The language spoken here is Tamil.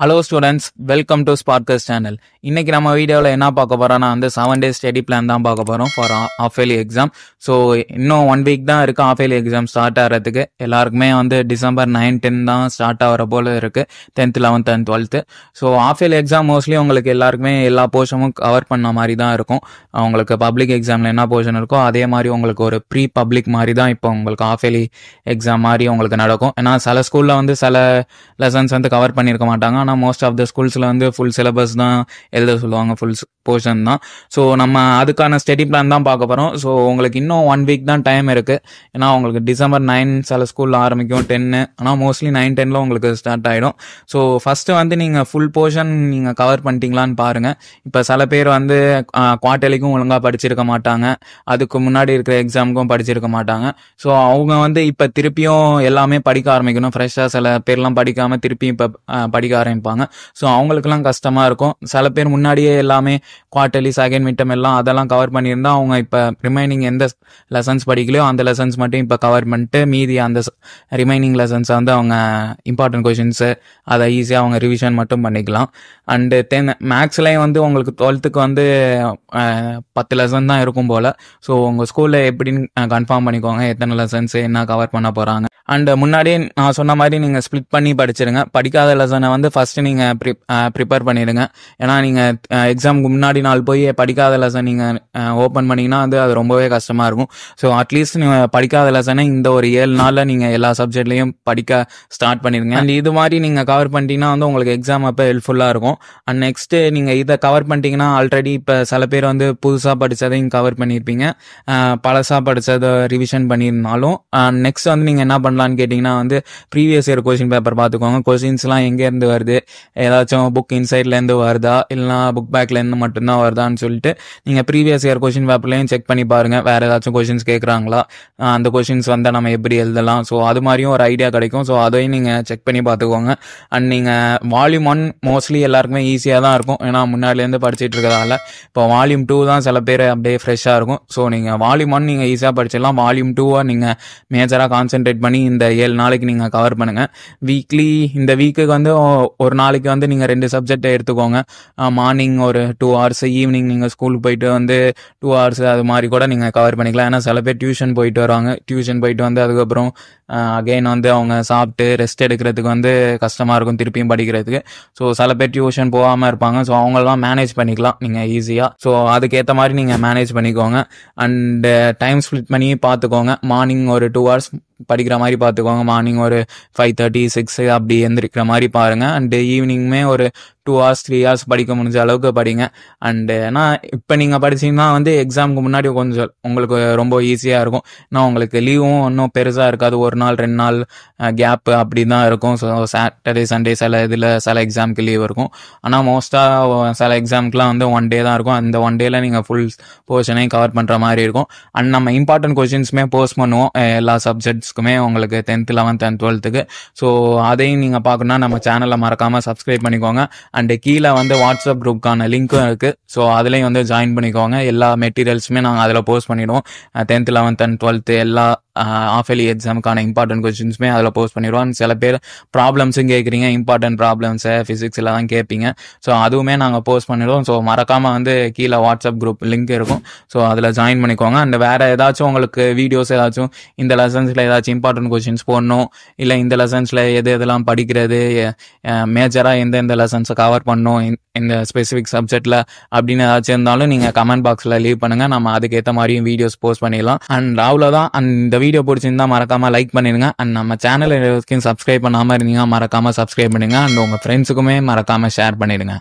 Hello students, welcome to Sparkers channel. இன்னைக்கு நம்ம வீடியோல என்ன பார்க்க போறோம்னா 7 days study plan தான் பார்க்க போறோம் for half yearly exam. So இன்னும் 1 week தான் இருக்கு half yearly exam ஸ்டார்ட் ஆகிறதுக்கு. எல்லாருக்குமே December 9 10 தான் ஸ்டார்ட் ஆகிற போல இருக்கு 10th 11th and 12th. So half yearly exam mostly உங்களுக்கு எல்லாருக்குமே எல்லா போர்ஷனும் கவர் பண்ண மாதிரி தான் இருக்கும். உங்களுக்கு பப்ளிக் எக்ஸாம்ல என்ன போர்ஷன் இருக்கோ அதே மாதிரி உங்களுக்கு ஒரு ப்ரீ பப்ளிக் மாதிரி தான் இப்போ உங்களுக்கு half yearly எக்ஸாம் மாதிரி உங்களுக்கு நடக்கும். ஏன்னா சில ஸ்கூல்ல சில லெசன்ஸ் கவர் பண்ணியிருக்க மாட்டாங்க. ஆனால் மோஸ்ட் ஆஃப் த ஸ்கூல்ஸில் ஃபுல் சிலபஸ் தான் எழுத சொல்லுவாங்க, ஃபுல் போர்ஷன் தான். ஸோ நம்ம அதுக்கான ஸ்டடி பிளான் தான் பார்க்க போகிறோம். ஸோ உங்களுக்கு இன்னும் 1 week தான் டைம் இருக்குது. ஏன்னா உங்களுக்கு December 9 சில ஸ்கூலில் ஆரம்பிக்கும் 10, ஆனால் மோஸ்ட்லி 9 10ல் உங்களுக்கு ஸ்டார்ட் ஆகிடும். ஸோ ஃபஸ்ட்டு நீங்கள் ஃபுல் போர்ஷன் நீங்கள் கவர் பண்ணிட்டீங்களான்னு பாருங்கள். இப்போ சில பேர் குவார்ட்டர்லிக்கும் ஒழுங்காக படிச்சிருக்க மாட்டாங்க, அதுக்கு முன்னாடி இருக்கிற எக்ஸாமுக்கும் படிச்சிருக்க மாட்டாங்க. ஸோ அவங்க இப்போ திருப்பியும் எல்லாமே படிக்க ஆரம்பிக்கணும். ஃப்ரெஷ்ஷாக சில பேர்லாம் படிக்காமல் திருப்பியும் இப்போ படிக்க ஆரம்பிப்பாங்க. ஸோ அவங்களுக்குலாம் கஷ்டமாக இருக்கும். சில பேர் முன்னாடியே எல்லாமே குவார்ட்டர்லி செகண்ட் மிட்டம் எல்லாம் அதெல்லாம் கவர் பண்ணியிருந்தா அவங்க இப்போ ரிமைனிங் எந்த லெசன்ஸ் படிக்கலையோ அந்த லெசன்ஸ் மட்டும் இப்போ கவர் பண்ணிட்டு மீதி அந்த ரிமைனிங் லெசன்ஸை அவங்க இம்பார்ட்டன்ட் கொஷின்ஸு அதை ஈஸியாக அவங்க ரிவிஷன் மட்டும் பண்ணிக்கலாம். அண்டு மேக்ஸ்லேயும் உங்களுக்கு 12th 10 லெசன் தான் இருக்கும் போல். ஸோ உங்கள் ஸ்கூலில் எப்படின்னு கன்ஃபார்ம் பண்ணிக்கோங்க எத்தனை லெசன்ஸு என்ன கவர் பண்ண போகிறாங்க. அண்ட் முன்னாடியே நான் சொன்ன மாதிரி நீங்கள் ஸ்ப்ளிட் பண்ணி படிச்சிருங்க. படிக்காத லெசனை ஃபஸ்ட்டு நீங்கள் ப்ரிப்பேர் பண்ணிடுங்க. ஏன்னா நீங்கள் எக்ஸாமுக்கு முன்னாடி நாள் போய் படிக்காத லெசன் நீங்கள் ஓப்பன் பண்ணிங்கன்னா அது ரொம்பவே கஷ்டமாக இருக்கும். ஸோ அட்லீஸ்ட் நீங்கள் படிக்காத லெசனை இந்த ஒரு 7 நாளில் நீங்கள் எல்லா சப்ஜெக்ட்லேயும் படிக்க ஸ்டார்ட் பண்ணிடுங்க. அண்ட் இது மாதிரி நீங்கள் கவர் பண்ணிட்டீங்கன்னா உங்களுக்கு எக்ஸாம் அப்போ ஹெல்ப்ஃபுல்லாக இருக்கும். அண்ட் நெக்ஸ்ட்டு நீங்கள் இதை கவர் பண்ணிட்டீங்கன்னா ஆல்ரெடி இப்போ சில பேர் புதுசாக படித்ததையும் கவர் பண்ணியிருப்பீங்க, பழசாக படித்ததை ரிவிஷன் பண்ணியிருந்தாலும் நெக்ஸ்ட் நீங்கள் என்ன பண்ணலான்னு கேட்டிங்கன்னா ப்ரீவியஸ் இயர் கொஸ்டின் பேப்பர் பார்த்துக்கோங்க. கொஸ்டின்ஸ்லாம் எங்கேருந்து வருது, ஏதாச்சும் புக் இன்சைட்லேருந்து வருதா இல்லைனா புக் பேக்லேருந்து மட்டும்தான் வருதான்னு சொல்லிட்டு நீங்கள் ப்ரீவியஸ் இயர் கொஸ்டின் பேப்பர்லையும் செக் பண்ணி பாருங்கள். வேறு ஏதாச்சும் கொஸ்டின்ஸ் கேட்குறாங்களா, அந்த கொஸ்டின்ஸ் நம்ம எப்படி எழுதலாம், ஸோ அது மாதிரியும் ஒரு ஐடியா கிடைக்கும். ஸோ அதையும் நீங்கள் செக் பண்ணி பார்த்துக்கோங்க. அண்ட் நீங்கள் வால்யூம் 1 மோஸ்ட்லி எல்லாருக்குமே ஈஸியாக தான் இருக்கும், ஏன்னா முன்னாடிலேருந்து படிச்சுட்டு இருக்கிறதால. இப்போ வால்யூம் 2 தான் சில பேர் அப்படியே ஃப்ரெஷ்ஷாக இருக்கும். ஸோ நீங்கள் வால்யூம் 1 நீங்கள் ஈஸியாக படிச்சிடலாம். வால்யூம் 2 நீங்கள் மேஜராக கான்சென்ட்ரேட் பண்ணி இந்த 7 நாளைக்கு நீங்கள் கவர் பண்ணுங்கள். வீக்லி இந்த வீக்குக்கு ஒரு நாளைக்கு நீங்கள் 2 சப்ஜெக்டை எடுத்துக்கோங்க. மார்னிங் ஒரு 2 hours, ஈவினிங் நீங்கள் ஸ்கூலுக்கு போயிட்டு 2 hours அது மாதிரி கூட நீங்கள் கவர் பண்ணிக்கலாம். ஏன்னா சில பேர் டியூஷன் போயிட்டு வருவாங்க. டியூஷன் போயிட்டு அதுக்கப்புறம் அகெயின் அவங்க சாப்பிட்டு ரெஸ்ட் எடுக்கிறதுக்கு கஷ்டமாக இருக்கும் திருப்பியும் படிக்கிறதுக்கு. ஸோ சில பேர் டியூஷன் போகாமல் இருப்பாங்க. ஸோ அவங்களாம் மேனேஜ் பண்ணிக்கலாம் நீங்கள் ஈஸியாக. ஸோ அதுக்கேற்ற மாதிரி நீங்கள் மேனேஜ் பண்ணிக்கோங்க. அண்டு டைம் ஸ்ப்ளிட் பண்ணி பார்த்துக்கோங்க. மார்னிங் ஒரு 2 hours படிக்கிற மாதிரி பார்த்துக்கோங்க. மார்னிங் ஒரு 5:30 6 அப்படி எந்திரிக்கிற மாதிரி பாருங்கள். அண்டு ஈவினிங்குமே ஒரு 2 hours 3 hours படிக்க முடிஞ்ச அளவுக்கு படிங்க. அண்டு ஏன்னா இப்போ நீங்கள் படிச்சிங்கன்னா எக்ஸாமுக்கு முன்னாடி கொஞ்சம் உங்களுக்கு ரொம்ப ஈஸியாக இருக்கும். ஏன்னா உங்களுக்கு லீவும் இன்னும் பெருசாக இருக்காது, 1 நாள் 2 நாள் கேப்பு அப்படி தான் இருக்கும். ஸோ சாட்டர்டே சண்டே சில எக்ஸாமுக்கு லீவ் இருக்கும். ஆனால் மோஸ்ட்டாக சில எக்ஸாமுக்குலாம் 1 day தான் இருக்கும். அந்த 1 dayல நீங்கள் ஃபுல் போர்ஷனையும் கவர் பண்ணுற மாதிரி இருக்கும். அண்ட் நம்ம இம்பார்ட்டன்ட் கொஸ்டின்ஸுமே போஸ்ட் பண்ணுவோம் எல்லா சப்ஜெக்ட்ஸ்க்குமே உங்களுக்கு 10th 11th and 12th. So அதையும் நீங்கள் பார்க்கணுன்னா நம்ம சேனலை மறக்காமல் சப்ஸ்கிரைப் பண்ணிக்கோங்க. அண்டு கீழே வாட்ஸ்அப் குரூப்புக்கான லிங்க்கும் இருக்குது. ஸோ அதுலேயும் ஜாயின் பண்ணிக்கோங்க. எல்லா மெட்டீரியல்ஸுமே நாங்கள் அதில் போஸ்ட் பண்ணிவிடுவோம். 10th 11th and 12th எல்லா half yearly எக்ஸாமுக்கான இம்பார்ட்டன்ட் கொஸ்டின்ஸுமே அதில் போஸ்ட் பண்ணிடுவோம். சில பேர் ப்ராப்ளம்ஸும் கேட்குறீங்க, இம்பார்ட்டன்ட் ப்ராப்ளம்ஸை ஃபிசிக்ஸில் தான் கேட்பீங்க. ஸோ அதுவுமே நாங்கள் போஸ்ட் பண்ணிடுவோம். ஸோ மறக்காமல் கீழே வாட்ஸ்அப் குரூப் லிங்க் இருக்கும். ஸோ அதில் ஜாயின் பண்ணிக்கோங்க. அண்ட் வேறு ஏதாச்சும் உங்களுக்கு வீடியோஸ் ஏதாச்சும் இந்த லெசன்ஸில் ஏதாச்சும் இம்பார்ட்டன்ட் கொஸ்டின்ஸ் போடணும், இல்லை இந்த லெசன்ஸில் எதெல்லாம் படிக்கிறது, மேஜராக எந்தெந்த லெசன்ஸை கவர் பண்ணணும் இந்த ஸ்பெசிஃபிக் சப்ஜெக்டில் அப்படின்னு ஏதாச்சும் இருந்தாலும் நீங்கள் கமெண்ட் பாக்ஸில் லீவ் பண்ணுங்கள். நம்ம அதுக்கேற்ற மாதிரியும் வீடியோஸ் போஸ்ட் பண்ணிடலாம். அண்ட் அவ்வளோதான். அண்ட் இந்த வீடியோ பிடிச்சிருந்தா மறக்காமல் லைக் பண்ணிடுங்க. அண்ட் நம்ம சேனல் சப்ஸ்கிரைப் பண்ணாமல் இருந்தீங்கன்னா மறக்காமல் சப்ஸ்கிரைப் பண்ணுங்க. அண்ட் உங்கள் ஃப்ரெண்ட்ஸுக்குமே மறக்காமல் ஷேர் பண்ணிடுங்க.